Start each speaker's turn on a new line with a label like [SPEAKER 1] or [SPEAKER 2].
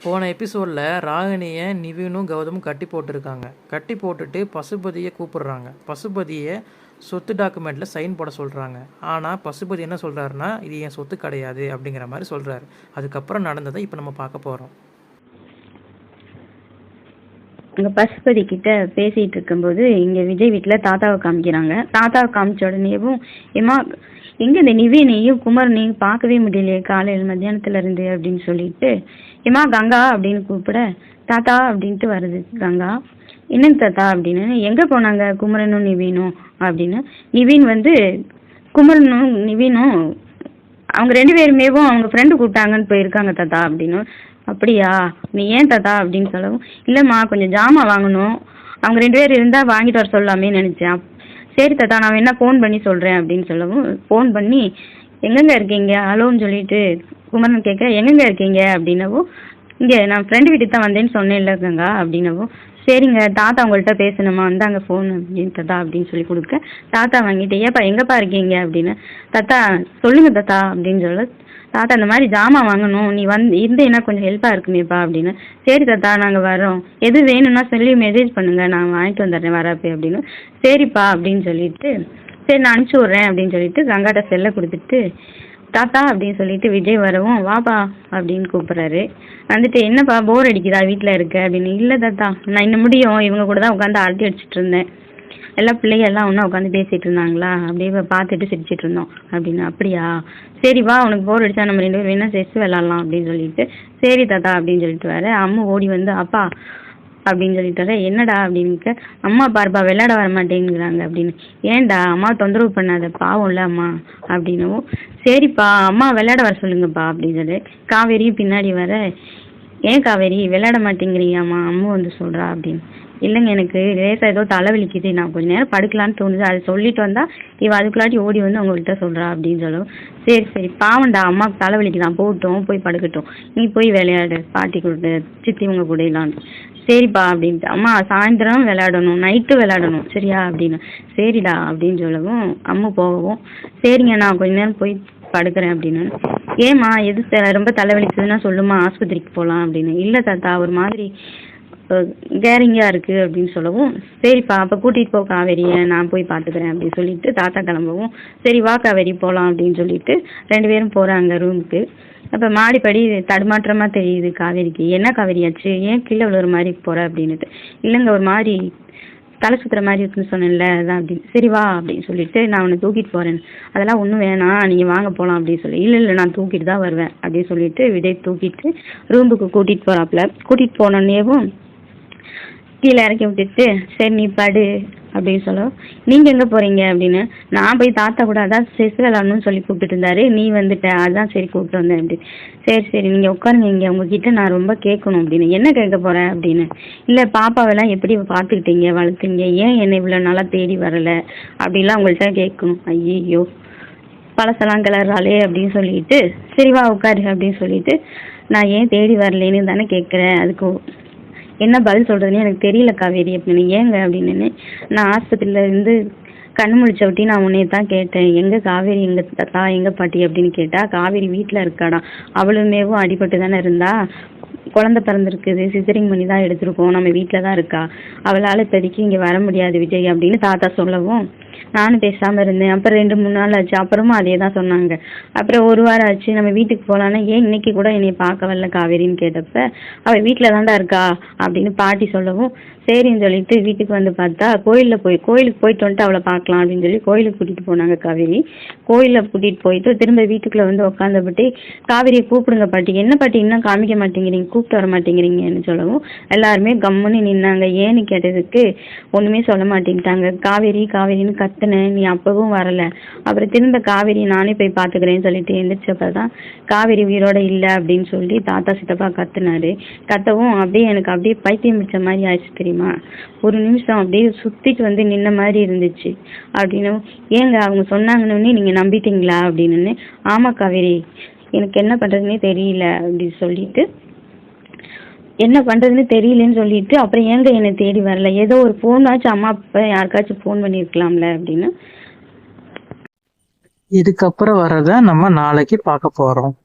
[SPEAKER 1] போன எபிசோடில் ராகினியை நிவினும் கௌதமும் கட்டி போட்டிருக்காங்க. கட்டி போட்டுட்டு பசுபதியை கூப்பிடுறாங்க. பசுபதியை சொத்து டாக்குமெண்ட்டில் சைன் போட சொல்கிறாங்க. ஆனால் பசுபதி என்ன சொல்கிறாருன்னா, இது என் சொத்து கிடையாது அப்படிங்கிற மாதிரி சொல்கிறாரு. அதுக்கப்புறம் நடந்ததை இப்போ நம்ம பார்க்க போகிறோம்.
[SPEAKER 2] அங்கே பசுபதி கிட்ட பேசிகிட்டு இருக்கும்போது இங்கே விஜய் வீட்டில் தாத்தாவை காமிக்கிறாங்க. தாத்தாவை காமிச்ச உடனேவும் ஏமா எங்கே இந்த நிவினையும் குமரனையும் பார்க்கவே முடியலையே காலையில் மத்தியானத்துலேருந்து அப்படின்னு சொல்லிட்டு ஏமா கங்கா அப்படின்னு கூப்பிட தாத்தா அப்படின்ட்டு வருது கங்கா. என்னங்க தாத்தா அப்படின்னு. எங்கே போனாங்க குமரனும் நிவீனும் அப்படின்னு. நிவீன் வந்து குமரனும் நிவீனும் அவங்க 2 பேருமேவும் அவங்க ஃப்ரெண்டு கூப்பிட்டாங்கன்னு போயிருக்காங்க தாத்தா அப்படின்னு. அப்படியா, நீ ஏன் தாத்தா அப்படின்னு சொல்லவும், இல்லைம்மா கொஞ்சம் ஜாமான் வாங்கணும், அவங்க 2 பேர் இருந்தால் வாங்கிட்டு வர சொல்லாமே நினச்சேன். சரி தாத்தா நான் வேணா ஃபோன் பண்ணி சொல்கிறேன் அப்படின்னு சொல்லவும், ஃபோன் பண்ணி எங்கெங்கே இருக்கீங்க ஹலோன்னு சொல்லிட்டு குமரன் கேட்க எங்கெங்கே இருக்கீங்க அப்படின்னவும், இங்கே நான் ஃப்ரெண்டு வீட்டுக்கு தான் வந்தேன்னு சொன்னேன்ல கங்கா அப்படின்னவும், சரிங்க தாத்தா உங்கள்கிட்ட பேசணுமா வந்தாங்க ஃபோன் அப்படின்னு தாத்தா அப்படின்னு சொல்லி கொடுக்க தாத்தா வாங்கிட்டு ஏப்பா எங்கேப்பா இருக்கீங்க அப்படின்னு. தாத்தா சொல்லுங்கள் தாத்தா அப்படின்னு சொல்ல, தாத்தா இந்த மாதிரி ஜாமான் வாங்கணும், நீ இருந்தேன்னா கொஞ்சம் ஹெல்ப்பாக இருக்குமேப்பா அப்படின்னு. சரி தாத்தா நாங்கள் வரோம், எது வேணும்னா சொல்லி மெசேஜ் பண்ணுங்கள் நான் வாங்கிட்டு வந்துடுறேன் வரப்போ அப்படின்னு. சரிப்பா அப்படின்னு சொல்லிட்டு சரி நான் அனுப்பிச்சி விட்றேன் அப்படின்னு சொல்லிட்டு கங்காட்ட செல்லை கொடுத்துட்டு தாத்தா அப்படின்னு சொல்லிட்டு விஜய் வரவும் வாப்பா அப்படின்னு கூப்பிட்றாரு. வந்துட்டு என்னப்பா போர் அடிக்குதா வீட்டில் இருக்க அப்படின்னு. இல்லை தாத்தா நான் இன்னும் முடியும் இவங்க கூட தான் உட்காந்து அரட்டி அடிச்சிட்டு இருந்தேன், எல்லா பிள்ளைங்க எல்லாம் ஒன்றா உட்காந்து பேசிகிட்டு இருந்தாங்களா அப்படியே பார்த்துட்டு சிரிச்சிட்டு இருந்தோம் அப்படின்னு. அப்படியா சரி வா உனக்கு போர் அடிச்சா நம்ம 2 பேரும் வேணா செஸ் விளாட்லாம் அப்படின்னு சொல்லிட்டு சரி தாத்தா அப்படின்னு சொல்லிட்டு வர அம்மா ஓடி வந்து அப்பா அப்படின்னு சொல்லிட்டு என்னடா அப்படின்னு. அம்மா பாருப்பா விளையாட வர மாட்டேங்கிறாங்க அப்படின்னு. ஏன்டா அம்மா தொந்தரவு பண்ணாத பாவம்ல அம்மா அப்படின்னவும், சரிப்பா அம்மா விளையாட வர சொல்லுங்கப்பா அப்படின்னு சொல்லி காவேரியும் பின்னாடி வர, ஏன் காவேரி விளையாட மாட்டேங்கிறீங்கம்மா அம்மா வந்து சொல்கிறா அப்படின்னு. இல்லைங்க எனக்கு லேசாக ஏதோ தலைவலிக்குது, நான் கொஞ்சம் நேரம் படுக்கலான்னு தோணுது, அதை சொல்லிட்டு வந்தால் இவ அதுக்குள்ளாட்டி ஓடி வந்து உங்கள்கிட்ட சொல்கிறா அப்படின்னு சொல்லவும், சரி சரி பாவண்டா அம்மாவுக்கு தலைவலிக்குதான் போகட்டும் போய் படுக்கட்டும், நீ போய் விளையாடு பாட்டி கூட சித்தி உங்க கூட இல்லான்னு. சரிப்பா அப்படின்ட்டு. அம்மா சாயந்தரம் விளையாடணும் நைட்டு விளையாடணும் சரியா அப்படின்னு. சரிடா அப்படின்னு சொல்லவும் அம்மா போகவும், சரிங்க நான் கொஞ்ச நேரம் போய் படுக்கிறேன் அப்படின்னு. ஏம்மா எது ரொம்ப தலைவலிக்குதுன்னா சொல்லுமா ஆஸ்பத்திரிக்கு போகலாம் அப்படின்னு. இல்லை தாத்தா ஒரு மாதிரி கேரிங்காக இருக்குது அப்படின்னு சொல்லவும், சரிப்பா அப்போ கூட்டிகிட்டு போ காவேரியை நான் போய் பார்த்துக்கிறேன் அப்படின்னு சொல்லிட்டு தாத்தா கிளம்பவும், சரி வா காவேரி போகலாம் அப்படின்னு சொல்லிட்டு 2 பேரும் போகிறாங்க ரூமுக்கு. அப்போ மாடிப்படி தடுமாற்றமாக தெரியுது காவேரிக்கு. என்ன காவேரியாச்சு ஏன் கீழே விழுற மாதிரி போகிற அப்படின்னுட்டு. இல்லைங்க ஒரு மாதிரி தலை சுற்றுற மாதிரி இருக்குன்னு சொன்னேன்ல அதான் அப்படின்னு. சரி வா அப்படின்னு சொல்லிட்டு நான் உன்னை தூக்கிட்டு போகிறேன். அதெல்லாம் ஒன்றும் வேணாம் நீங்கள் வாங்க போகலாம் அப்படின்னு சொல்லி, இல்லை நான் தூக்கிட்டு தான் வருவேன் அப்படின்னு சொல்லிட்டு விஜய் தூக்கிட்டு ரூமுக்கு கூட்டிகிட்டு போகிறாப்புல. கூட்டிகிட்டு போனோடனேவும் கீழே இறக்கி விட்டுட்டு சரி நீ படு அப்படின்னு சொல்லுவோம். நீங்கள் எங்கே போகிறீங்க அப்படின்னு. நான் போய் தாத்தா கூட அதான் செஸ் விளாடணும்னு சொல்லி கூப்பிட்டு இருந்தாரு, நீ வந்துட்ட அதான் சரி கூப்பிட்டு வந்தேன் அப்படி. சரி சரி நீங்கள் உட்காருங்க இங்கே உங்ககிட்ட நான் ரொம்ப கேட்கணும் அப்படின்னு. என்ன கேட்க போகிறேன் அப்படின்னு. இல்லை பாப்பாவெல்லாம் எப்படி பார்த்துக்கிட்டீங்க வளர்த்தீங்க, ஏன் என்னை இவ்வளோ நாளாக தேடி வரலை அப்படிலாம் உங்கள்கிட்ட கேட்கணும். ஐயோ பழசெல்லாம் கிளறாளே அப்படின்னு சொல்லிட்டு சரி வா உட்காரு அப்படின்னு சொல்லிட்டு, நான் ஏன் தேடி வரலேன்னு தானே கேட்குறேன், அதுக்கு என்ன பதில் சொல்கிறதுன்னு எனக்கு தெரியல காவேரி அப்படின்னு. ஏங்க அப்படின்னு. நான் ஆஸ்பத்திரியில் இருந்து கண்ணு முழிச்ச ஒட்டி நான் உன்னைய தான் கேட்டேன், எங்கே காவேரி எங்கே தாத்தா எங்கே பாட்டி அப்படின்னு கேட்டால் காவேரி வீட்டில் இருக்காடா, அவளுமேவும் அடிபட்டு தானே இருந்தா, குழந்தை பிறந்திருக்குது சிசரிங் பண்ணி தான் எடுத்திருக்கோம், நம்ம வீட்டில் தான் இருக்கா, அவளால் இப்போதைக்கு இங்கே வர முடியாது விஜய் அப்படின்னு தாத்தா சொல்லவும் நானும் பேசாமல் இருந்தேன். அப்புறம் 2-3 நாள் ஆச்சு, அப்புறமா அதே தான் சொன்னாங்க. அப்புறம் 1 வாரம் ஆச்சு நம்ம வீட்டுக்கு போகலான்னா, ஏன் இன்னைக்கு கூட என்னை பார்க்க வரல காவேரின்னு கேட்டப்ப அவள் வீட்டில் தான்டா இருக்கா அப்படின்னு பாட்டி சொல்லவும், சரின்னு சொல்லிட்டு வீட்டுக்கு வந்து பார்த்தா கோயிலுக்கு போயிட்டு வந்துட்டு அவளை பார்க்கலாம் அப்படின்னு சொல்லி கோயிலுக்கு கூட்டிகிட்டு போனாங்க காவேரி. கோயிலில் கூட்டிகிட்டு போயிட்டு திரும்ப வீட்டுக்குள்ளே வந்து உட்காந்தபட்டி காவேரியை கூப்பிடுங்க பாட்டி, என்ன பாட்டி இன்னும் காமிக்க மாட்டேங்கிறீங்க கூப்பிட்டு வர மாட்டேங்கிறீங்கன்னு சொல்லவும் எல்லாருமே கம்முன்னு நின்னாங்க. ஏன்னு கேட்டதுக்கு ஒன்றுமே சொல்ல மாட்டேங்கிட்டாங்க. காவேரி காவேரின்னு கத்துனேன், நீ அப்பவும் வரலை. அப்புறம் திரும்ப காவேரி நானே போய் பார்த்துக்கிறேன்னு சொல்லிட்டு எழுந்திரிச்சப்ப தான் காவேரி உயிரோட இல்லை அப்படின்னு சொல்லி தாத்தா சித்தப்பா கத்துனாரு. கத்தவும் அப்படியே எனக்கு அப்படியே பைத்தியம் பிடிச்ச மாதிரி ஆயிடுச்சு தெரியுமா. ஒரு நிமிஷம் அப்படியே சுத்திட்டு வந்து நின்ன மாதிரி இருந்துச்சு அப்படின்னு. ஏங்க அவங்க சொன்னாங்கன்னு நீங்க நம்பிட்டீங்களா அப்படின்னு. ஆமா காவேரி எனக்கு என்ன பண்றதுன்னே தெரியல அப்படின்னு சொல்லிட்டு, என்ன பண்றதுன்னு தெரியலன்னு சொல்லிட்டு அப்புறம் ஏங்க என்னை தேடி வரல, ஏதோ ஒரு ஃபோனாச்சும் அம்மா அப்பா யாருக்காச்சும் ஃபோன் பண்ணியிருக்கலாம்ல அப்படின்னு.
[SPEAKER 1] இதுக்கப்புறம் வர்றதை நம்ம நாளைக்கு பார்க்க போகிறோம்.